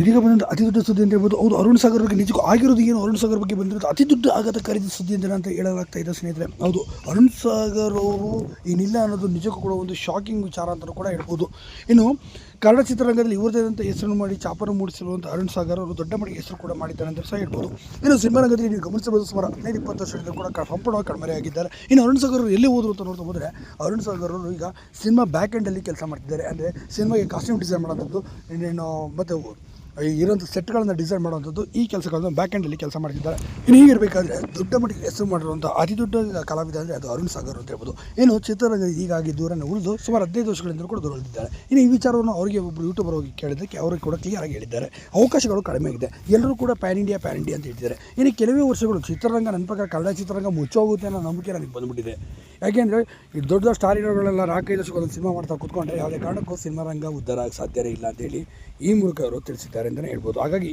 ಇದೀಗ ಬಂದಂಥ ಅತಿ ದೊಡ್ಡ ಸುದ್ದಿ ಅಂತ ಹೇಳ್ಬೋದು. ಹೌದು, ಅರುಣ್ ಸಾಗರ್ ಬಗ್ಗೆ ನಿಜಕ್ಕೂ ಆಗಿರೋದು ಏನು, ಅರುಣ್ ಸಾಗರ್ ಬಗ್ಗೆ ಬಂದಿರೋದು ಅತಿ ದೊಡ್ಡ ಆಘಾತಕಾರಿ ಸುದ್ದಿ ಅಂತ ಹೇಳಲಾಗ್ತಾ ಇದೆ ಸ್ನೇಹಿತರೆ. ಹೌದು, ಅರುಣ್ ಸಾಗರ್ ಅವರು ಏನಿಲ್ಲ ಅನ್ನೋದು ನಿಜಕ್ಕೂ ಕೂಡ ಒಂದು ಶಾಕಿಂಗ್ ವಿಚಾರ ಅಂತಲೂ ಕೂಡ ಹೇಳ್ಬೋದು. ಇನ್ನು ಕನ್ನಡ ಚಿತ್ರರಂಗದಲ್ಲಿ ಇವರದೇದಂಥ ಹೆಸರು ಮಾಡಿ ಚಾಪನ್ನು ಮೂಡಿಸಿರುವಂಥ ಅರುಣ್ ಸಾಗರ್ ಅವರು ದೊಡ್ಡ ಮಟ್ಟಿಗೆ ಹೆಸರು ಕೂಡ ಮಾಡಿದ್ದಾರೆ ಅಂತ ಸಹ ಹೇಳ್ಬೋದು. ಇನ್ನು ಸಿನಿಮಾ ರಂಗದಲ್ಲಿ ನೀವು ಗಮನಿಸಬಹುದು, ಸುಮಾರು 15-20 ವರ್ಷದಿಂದ ಕೂಡ ಸಂಪೂರ್ಣವಾಗಿ ಕಣ್ಮರೆಯಾಗಿದ್ದಾರೆ. ಇನ್ನು ಅರುಣ್ ಸಾಗರ್ ಅವರು ಎಲ್ಲಿ ಹೋದರು ಅಂತ ನೋಡ್ತಾ ಹೋದರೆ, ಅರುಣ್ ಸಾಗರ್ ಅವರು ಈಗ ಸಿನಿಮಾ ಬ್ಯಾಕ್ ಎಂಡಲ್ಲಿ ಕೆಲಸ ಮಾಡ್ತಿದ್ದಾರೆ. ಅಂದರೆ ಸಿನಿಮಾಗೆ ಕಾಸ್ಟ್ಯೂಮ್ ಡಿಸೈನ್ ಮಾಡೋಂಥದ್ದು, ಇನ್ನೇನು ಮತ್ತು ಇರೋಂಥ ಸೆಟ್ಗಳನ್ನು ಡಿಸೈನ್ ಮಾಡುವಂಥದ್ದು, ಈ ಕೆಲಸಗಳನ್ನು ಬ್ಯಾಕ್ ಎಂಡಲ್ಲಿ ಕೆಲಸ ಮಾಡ್ತಿದ್ದಾರೆ. ಇನ್ನು ಹೀಗಿರಬೇಕಾದ್ರೆ ದೊಡ್ಡ ಮಟ್ಟಿಗೆ ಹೆಸರು ಮಾಡಿರುವಂಥ ಅತಿ ದೊಡ್ಡ ಕಲಾವಿದ ಅಂದರೆ ಅದು ಅರುಣ್ ಸಾಗರ್ ಅಂತ ಹೇಳ್ಬೋದು. ಏನು ಚಿತ್ರರಂಗ ಹೀಗಾಗಿ ದೂರನ್ನು ಉಳಿದು ಸುಮಾರು 15 ವರ್ಷಗಳಿಂದ ಕೂಡ ದೂರ ಉಳಿದಿದ್ದಾರೆ. ಇನ್ನು ಈ ವಿಚಾರವನ್ನು ಅವರಿಗೆ ಒಬ್ಬರು ಯೂಟ್ಯೂಬರ್ ಹೋಗಿ ಕೇಳಿದ್ದಕ್ಕೆ ಅವರಿಗೆ ಕೂಡ ಕ್ಲಿಯರ್ ಆಗಿ ಹೇಳಿದ್ದಾರೆ, ಅವಕಾಶಗಳು ಕಡಿಮೆ ಆಗಿದೆ, ಎಲ್ಲರೂ ಕೂಡ ಪ್ಯಾನ್ ಇಂಡಿಯಾ ಅಂತ ಹೇಳ್ತಿದ್ದಾರೆ. ಇನ್ನು ಕೆಲವೇ ವರ್ಷಗಳು ಚಿತ್ರರಂಗ ನನ್ನ ಪ್ರಕಾರ ಕನ್ನಡ ಚಿತ್ರರಂಗ ಮುಚ್ಚೋಗುತ್ತೆ ಅನ್ನೋ ನಂಬಿಕೆ ನನಗೆ ಬಂದುಬಿಟ್ಟಿದೆ. ಯಾಕೆಂದರೆ ಈ ದೊಡ್ಡ ಸ್ಟಾರ್ ಹೀರೋಗಳೆಲ್ಲ 4-5 ವರ್ಷಕ್ಕೊಂದು ಸಿನಿಮಾ ಮಾಡ್ತಾ ಕೂತ್ಕೊಂಡ್ರೆ ಯಾವುದೇ ಕಾರಣಕ್ಕೂ ಸಿನಿಮಾ ರಂಗ ಉದ್ಧಾರ ಆಗೋಕ್ಕೆ ಸಾಧ್ಯವೇ ಇಲ್ಲ ಅಂತೇಳಿ ಈ ಮೂಲಕ ಅವರು ತಿಳಿಸಿದ್ದಾರೆ ಅಂತಲೇ ಹೇಳ್ಬೋದು. ಹಾಗಾಗಿ